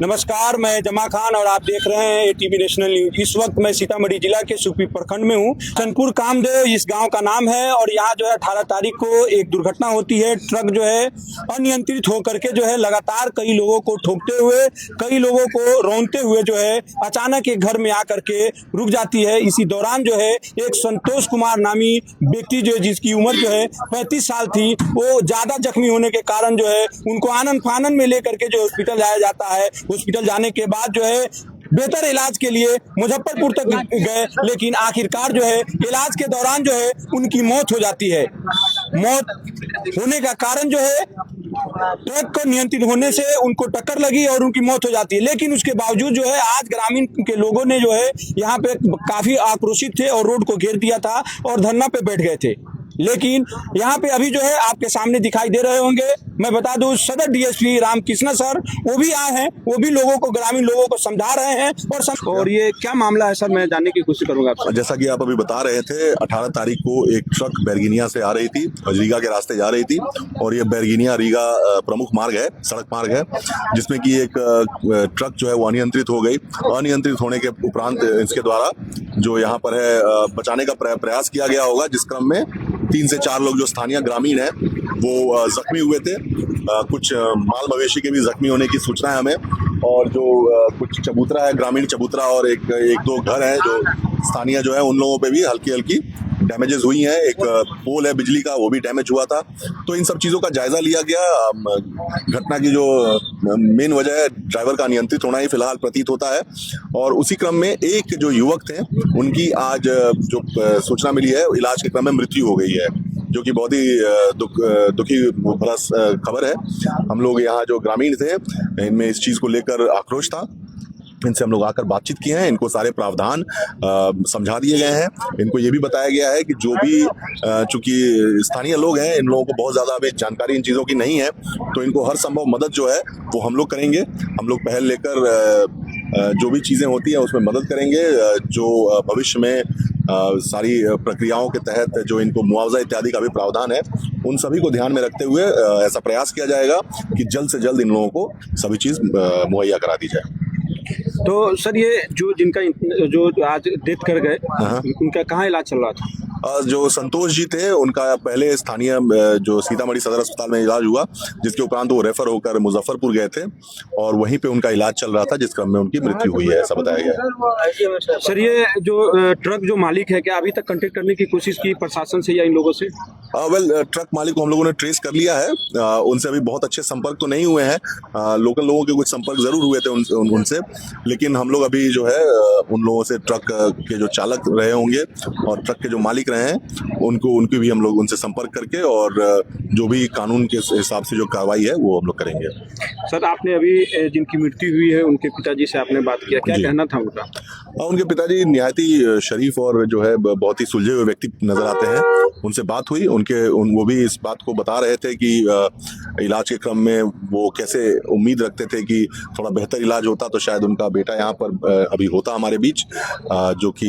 नमस्कार, मैं जमा खान और आप देख रहे हैं एटीवी नेशनल न्यूज। इस वक्त मैं सीतामढ़ी जिला के सुखपुर प्रखंड में हूँ। चंदपुर कामदेव इस गांव का नाम है और यहाँ जो है 18 तारीख को एक दुर्घटना होती है। ट्रक जो है अनियंत्रित होकर के जो है लगातार कई लोगों को ठोकते हुए, कई लोगों को रौंदते हुए जो है अचानक एक घर में आकर के रुक जाती है। इसी दौरान जो है एक संतोष कुमार नामी व्यक्ति जो जिसकी उम्र जो है 35 साल थी, वो ज्यादा जख्मी होने के कारण जो है उनको आनन फानन में लेकर के जो हॉस्पिटल जाया जाता है। हॉस्पिटल जाने के बाद जो है बेहतर इलाज के लिए मुजफ्फरपुर तक गए, लेकिन आखिरकार जो है इलाज के दौरान जो है उनकी मौत हो जाती है। मौत होने का कारण जो है ट्रक को नियंत्रित होने से उनको टक्कर लगी और उनकी मौत हो जाती है। लेकिन उसके बावजूद जो है आज ग्रामीण के लोगों ने जो है यहाँ पे काफी आक्रोशित थे और रोड को घेर दिया था और धरना पे बैठ गए थे। लेकिन यहाँ पे अभी जो है आपके सामने दिखाई दे रहे होंगे, मैं बता दूं सदर डीएसपी रामकृष्ण सर वो भी आए हैं, वो भी लोगों को, ग्रामीण लोगों को समझा रहे हैं। और ये क्या मामला है सर, मैं जानने की कोशिश करूंगा आपसे। जैसा कि आप अभी बता रहे थे, 18 तारीख को एक ट्रक बैरगिनिया से आ रही थी, रीगा के रास्ते जा रही थी और ये बैरगिनिया रीगा प्रमुख मार्ग है, सड़क मार्ग है, जिसमें कि एक ट्रक जो है वो अनियंत्रित हो गई। अनियंत्रित होने के उपरांत इसके द्वारा जो यहाँ पर है बचाने का प्रयास किया गया होगा, जिस क्रम में 3 से 4 लोग जो स्थानीय ग्रामीण हैं वो जख्मी हुए थे। कुछ माल मवेशी के भी जख्मी होने की सूचना है हमें, और जो कुछ चबूतरा है, ग्रामीण चबूतरा और एक दो घर हैं जो स्थानीय जो है उन लोगों पे भी हल्की हल्की डैमेजेस हुई हैं। एक पोल है बिजली का, वो भी डैमेज हुआ था। तो इन सब चीज़ों का जायजा लिया गया। घटना की जो मेन वजह है ड्राइवर का अनियंत्रित होना ही फिलहाल प्रतीत होता है। और उसी क्रम में एक जो युवक थे उनकी आज जो सूचना मिली है, इलाज के क्रम में मृत्यु हो गई है, जो कि बहुत ही दुखी भरा खबर है। हम लोग यहाँ जो ग्रामीण थे इनमें इस चीज़ को लेकर आक्रोश था। इनसे हम लोग आकर बातचीत किए हैं, इनको सारे प्रावधान समझा दिए गए हैं। इनको ये भी बताया गया है कि जो भी चूंकि स्थानीय लोग हैं, इन लोगों को बहुत ज़्यादा अभी जानकारी इन चीज़ों की नहीं है, तो इनको हर संभव मदद जो है वो हम लोग करेंगे। हम लोग पहल लेकर जो भी चीज़ें होती हैं उसमें मदद करेंगे। जो भविष्य में सारी प्रक्रियाओं के तहत जो इनको मुआवजा इत्यादि का भी प्रावधान है, उन सभी को ध्यान में रखते हुए ऐसा प्रयास किया जाएगा कि जल्द से जल्द इन लोगों को सभी चीज़ मुहैया करा दी जाए। तो सर ये जिनका जो आज डेथ कर गए, उनका कहाँ इलाज चल रहा था? जो संतोष जी थे उनका पहले स्थानीय जो सीतामढ़ी सदर अस्पताल में इलाज हुआ, जिसके उपरांत वो रेफर होकर मुजफ्फरपुर गए थे और वहीं पे उनका इलाज चल रहा था, जिस क्रम में उनकी मृत्यु हुई है, ऐसा बताया गया। सर ये जो ट्रक जो मालिक है, क्या अभी तक कांटेक्ट करने की कोशिश की प्रशासन से या इन लोगों से? ट्रक मालिक को हम लोगों ने ट्रेस कर लिया है। उनसे अभी बहुत अच्छे संपर्क तो नहीं हुए हैं। लोकल लोगों के कुछ संपर्क जरूर हुए थे उनसे, लेकिन हम लोग अभी जो है उन लोगों से, ट्रक के जो चालक रहे होंगे और ट्रक के जो मालिक रहे हैं उनकी भी हम लोग उनसे संपर्क करके और जो भी कानून के हिसाब से जो कार्रवाई है वो हम लोग करेंगे। सर आपने अभी जिनकी मृत्यु हुई है उनके पिताजी से आपने बात किया, क्या कहना था उनका? उनके पिताजी निहायत ही शरीफ और जो है बहुत ही सुलझे हुए व्यक्ति नजर आते हैं। उनसे बात हुई, वो भी इस बात को बता रहे थे कि इलाज के क्रम में वो कैसे उम्मीद रखते थे कि थोड़ा बेहतर इलाज होता तो शायद उनका बेटा यहाँ पर अभी होता हमारे बीच, जो कि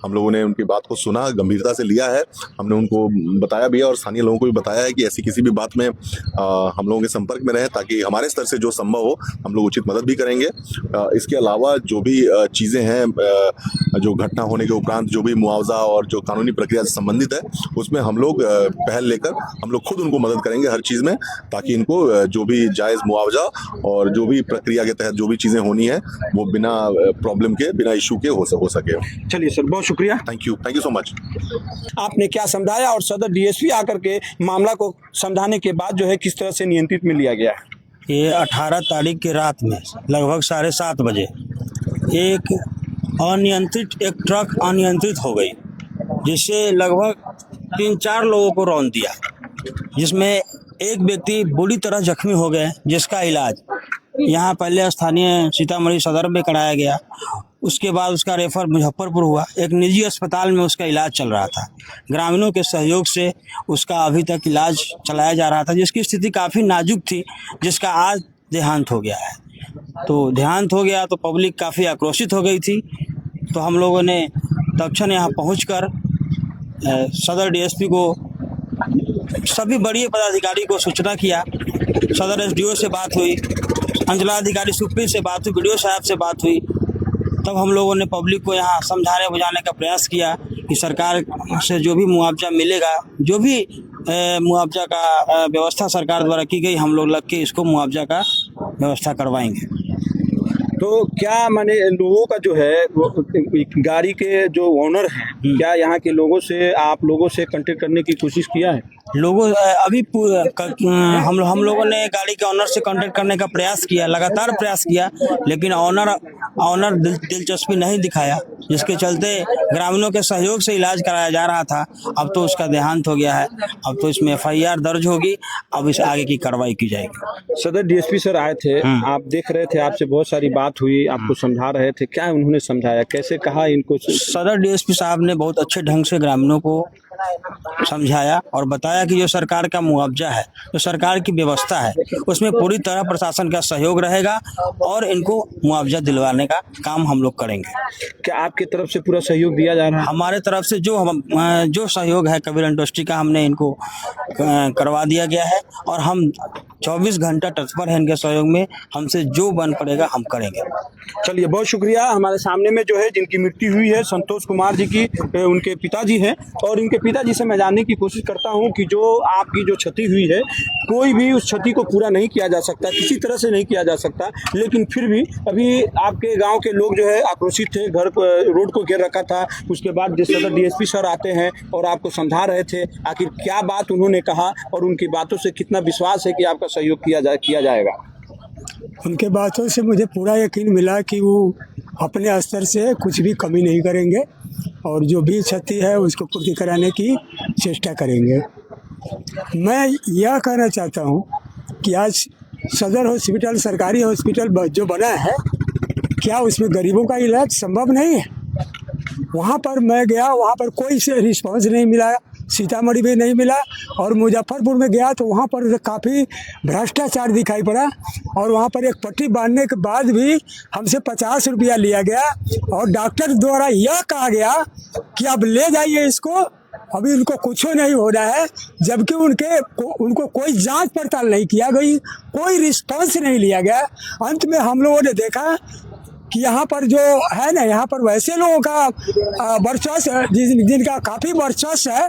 हम लोगों ने उनकी बात को सुना, गंभीरता से लिया है। हमने उनको बताया भी है और स्थानीय लोगों को भी बताया है कि ऐसी किसी भी बात में हम लोगों के संपर्क में रहे, ताकि हमारे स्तर से जो संभव हो हम लोग उचित मदद भी करेंगे। इसके अलावा जो भी चीज़ें हैं, जो घटना होने के उपरांत जो भी मुआवजा और जो कानूनी प्रक्रिया से संबंधित है, उसमें हम लोग पहल लेकर हम लोग खुद उनको मदद करेंगे हर चीज़ में, ताकि इनको जो भी जायज़ मुआवजा और जो भी प्रक्रिया के तहत जो भी चीज़ें होनी है वो बिना प्रॉब्लम के, बिना इशू के हो सके। चलिए सर, बहुत शुक्रिया। Thank you so much. आपने क्या समझाया और सदर डीएसपी आकर के मामला को समझाने के बाद जो है किस तरह से नियंत्रित में लिया गया है? ये 18 तारीख की रात में लगभग 7:30 बजे एक ट्रक अनियंत्रित हो गई, जिससे लगभग 3-4 लोगों को रौंद दिया, जिसमें एक व्यक्ति बुरी तरह जख्मी हो गए, जिसका इलाज यहाँ पहले स्थानीय सीतामढ़ी सदर में कराया गया। उसके बाद उसका रेफर मुजफ्फरपुर हुआ, एक निजी अस्पताल में उसका इलाज चल रहा था। ग्रामीणों के सहयोग से उसका अभी तक इलाज चलाया जा रहा था, जिसकी स्थिति काफ़ी नाजुक थी, जिसका आज देहांत हो गया है। तो देहांत हो गया तो पब्लिक काफ़ी आक्रोशित हो गई थी। तो हम लोगों ने तत्क्षण यहाँ पहुँचकर सदर डीएसपी को, सभी बड़े पदाधिकारी को सूचना किया। सदर एसडीओ से बात हुई, अंचलाधिकारी सुप्रीम से बात हुई, वीडियो साहब से बात हुई, तब हम लोगों ने पब्लिक को यहाँ समझाने बुझाने का प्रयास किया कि सरकार से जो भी मुआवजा मिलेगा, जो भी मुआवजा का व्यवस्था सरकार द्वारा की गई, हम लोग लग के इसको मुआवजा का व्यवस्था करवाएंगे। तो क्या माने लोगों का जो है वो गाड़ी के जो ओनर हैं, क्या यहाँ के लोगों से आप लोगों से कांटेक्ट करने की कोशिश किया है? लोगों अभी हम लोगों ने गाड़ी के ऑनर से कांटेक्ट करने का प्रयास किया, लगातार प्रयास किया, लेकिन ऑनर दिलचस्पी नहीं दिखाया, जिसके चलते ग्रामीणों के सहयोग से इलाज कराया जा रहा था। अब तो उसका देहांत हो गया है, अब तो इसमें FIR दर्ज होगी, अब इस आगे की कार्रवाई की जाएगी। सदर DSP सर आए थे, आप देख रहे थे, आपसे बहुत सारी बात हुई, आपको समझा रहे थे, क्या उन्होंने समझाया, कैसे कहा इनको? सदर DSP साहब ने बहुत अच्छे ढंग से ग्रामीणों को समझाया और बताया कि जो सरकार का मुआवजा है, जो सरकार की व्यवस्था है, उसमें पूरी तरह प्रशासन का सहयोग रहेगा और इनको मुआवजा दिलवाने का काम हम लोग करेंगे। क्या आपकी तरफ से पूरा सहयोग दिया जा रहा है? हमारे तरफ से जो सहयोग है कबीर इंडस्ट्री का, हमने इनको करवा दिया गया है और हम 24 घंटा तत्पर हैं इनके सहयोग में। हमसे जो बन पड़ेगा हम करेंगे। चलिए, बहुत शुक्रिया। हमारे सामने में जो है जिनकी मृत्यु हुई है संतोष कुमार जी की, उनके पिताजी हैं, और इनके पिताजी से मैं जानने की कोशिश करता हूं कि जो आपकी जो क्षति हुई है, कोई भी उस क्षति को पूरा नहीं किया जा सकता, किसी तरह से नहीं किया जा सकता, लेकिन फिर भी अभी आपके गांव के लोग जो है आक्रोशित थे, घर रोड को घेर रखा था। उसके बाद सदर DSP सर आते हैं और आपको समझा रहे थे आखिर क्या बात उन्होंने कहा और उनकी बातों से कितना विश्वास है कि आपका सहयोग किया जाएगा। उनके बातों से मुझे पूरा यकीन मिला कि वो अपने स्तर से कुछ भी कमी नहीं करेंगे और जो भी क्षति है उसको पूर्ति कराने की चेष्टा करेंगे। मैं यह कहना चाहता हूं कि आज सदर हॉस्पिटल, सरकारी हॉस्पिटल जो बना है, क्या उसमें गरीबों का इलाज संभव नहीं है? वहाँ पर मैं गया, वहाँ पर कोई से रिस्पॉन्स नहीं मिला, सीतामढ़ी में नहीं मिला, और मुजफ्फरपुर में गया तो वहाँ पर काफ़ी भ्रष्टाचार दिखाई पड़ा और वहाँ पर एक पट्टी बांधने के बाद भी हमसे 50 रुपया लिया गया और डॉक्टर द्वारा यह कहा गया कि अब ले जाइए इसको, अभी इनको कुछ नहीं हो रहा है, जबकि उनको कोई जांच पड़ताल नहीं किया गई, कोई रिस्पॉन्स नहीं लिया गया। अंत में हम लोगों ने देखा कि यहाँ पर जो है ना, यहाँ पर वैसे लोगों का वर्चस्व, जिनका काफ़ी वर्चस्व है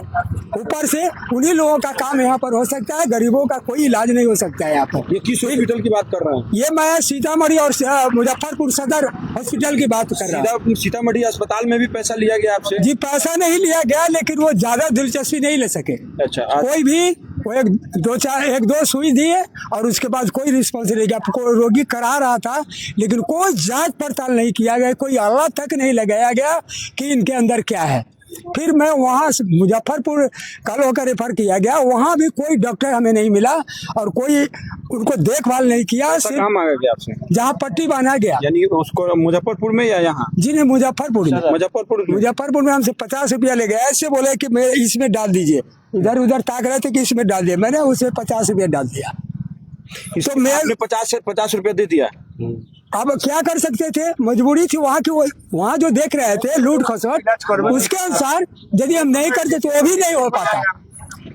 ऊपर से, उन्हीं लोगों का काम यहाँ पर हो सकता है, गरीबों का कोई इलाज नहीं हो सकता है यहाँ पर। ये किस हॉस्पिटल की बात कर रहे हैं? ये मैं सीतामढ़ी और मुजफ्फरपुर सदर हॉस्पिटल की बात कर रहा हूँ। सीतामढ़ी अस्पताल में भी पैसा लिया गया आपसे? जी, पैसा नहीं लिया गया, लेकिन वो ज़्यादा दिलचस्पी नहीं ले सके। अच्छा, कोई भी वो एक दो सुई दिए और उसके बाद कोई रिस्पॉन्स नहीं किया। रोगी करा रहा था, लेकिन कोई जांच पड़ताल नहीं किया गया, कोई आला तक नहीं लगाया गया कि इनके अंदर क्या है। फिर मैं वहाँ से मुजफ्फरपुर कल होकर रेफर किया गया, वहाँ भी कोई डॉक्टर हमें नहीं मिला और कोई उनको देखभाल नहीं किया। कहाँ मांगा गया आपसे? जहाँ पट्टी बांधा गया। यानी उसको मुजफ्फरपुर में या यहाँ? जी नहीं, मुजफ्फरपुर में। मुजफ्फरपुर में हमसे 50 रुपया ले गया, ऐसे बोले कि मैं इसमें डाल दीजिए, इधर उधर ताक रहे थे कि इसमें डाल दिया, मैंने उसमें 50 रुपया डाल दिया। तो मैं 50 रुपया दे दिया। अब क्या कर सकते थे, मजबूरी थी वहाँ की। वहाँ जो देख रहे थे लूट खसोट, उसके अनुसार यदि हम नहीं करते तो वो भी नहीं हो पाता।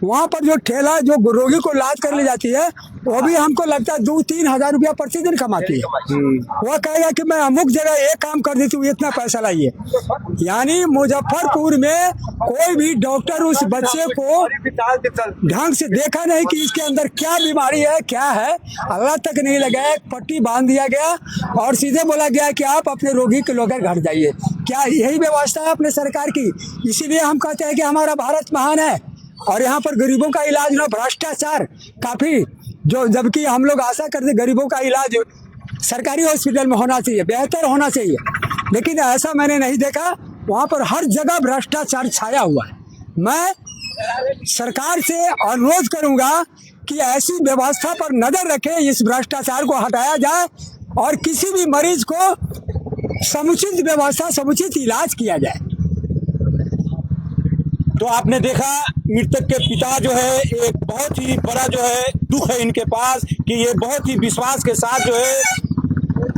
वहाँ पर जो ठेला जो रोगी को इलाज कर ले जाती है, वो भी हमको लगता है 2-3 हज़ार रुपया प्रतिदिन कमाती है। वो कहेगा कि मैं अमुक जगह एक काम कर देती हूँ, इतना पैसा लाइए। यानी मुजफ्फरपुर में कोई भी डॉक्टर उस बच्चे को ढंग से देखा नहीं कि इसके अंदर क्या बीमारी है, क्या है, अल्लाह तक नहीं लगाया। पट्टी बांध दिया गया और सीधे बोला गया कि आप अपने रोगी को लेकर घर जाइए। क्या यही व्यवस्था है अपने सरकार की? इसीलिए हम कहते हैं कि हमारा भारत महान है और यहाँ पर गरीबों का इलाज ना, भ्रष्टाचार काफ़ी, जो जबकि हम लोग आशा करते गरीबों का इलाज सरकारी हॉस्पिटल में होना चाहिए, बेहतर होना चाहिए, लेकिन ऐसा मैंने नहीं देखा। वहाँ पर हर जगह भ्रष्टाचार छाया हुआ है। मैं सरकार से अनुरोध करूँगा कि ऐसी व्यवस्था पर नज़र रखें, इस भ्रष्टाचार को हटाया जाए और किसी भी मरीज को समुचित व्यवस्था, समुचित इलाज किया जाए। तो आपने देखा मृतक के पिता जो है, एक बहुत ही बड़ा जो है दुख है इनके पास कि ये बहुत ही विश्वास के साथ जो है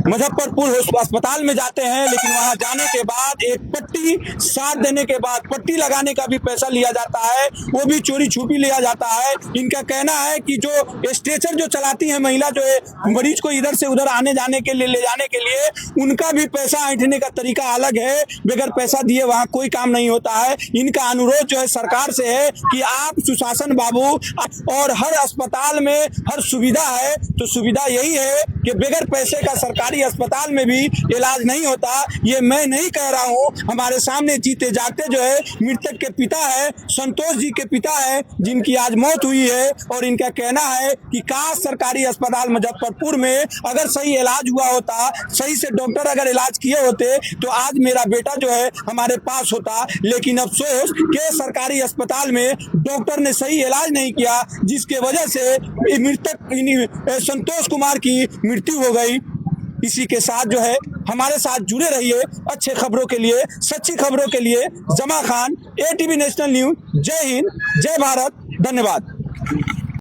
मुजफ्फरपुर अस्पताल में जाते हैं, लेकिन वहां जाने के बाद एक पट्टी साथ देने के बाद पट्टी लगाने का भी पैसा लिया जाता है, वो भी चोरी छुपी लिया जाता है। इनका कहना है कि जो स्ट्रेचर जो चलाती है महिला, जो है मरीज को इधर से उधर आने जाने के लिए ले जाने के लिए, उनका भी पैसा ऐंठने का तरीका अलग है। बगैर पैसा दिए वहां कोई काम नहीं होता है। इनका अनुरोध जो है सरकार से है कि आप सुशासन बाबू, और हर अस्पताल में हर सुविधा है, तो सुविधा यही है कि बगैर पैसे का सरकारी अस्पताल में भी इलाज नहीं होता। ये मैं नहीं कह रहा हूँ, हमारे सामने जीते जागते जो है मृतक के पिता है, संतोष जी के पिता है, जिनकी आज मौत हुई है। और इनका कहना है कि काश सरकारी अस्पताल मुजफ्फरपुर में अगर सही इलाज हुआ होता, सही से डॉक्टर अगर इलाज किए होते, तो आज मेरा बेटा जो है हमारे पास होता। लेकिन अफसोस कि सरकारी अस्पताल में डॉक्टर ने सही इलाज नहीं किया, जिसके वजह से मृतक संतोष कुमार की मृत्यु हो गई। इसी के साथ जो है हमारे साथ जुड़े रहिए अच्छे खबरों के लिए, सच्ची खबरों के लिए। जमा खान, ATV नेशनल न्यूज। जय हिंद, जय भारत, धन्यवाद।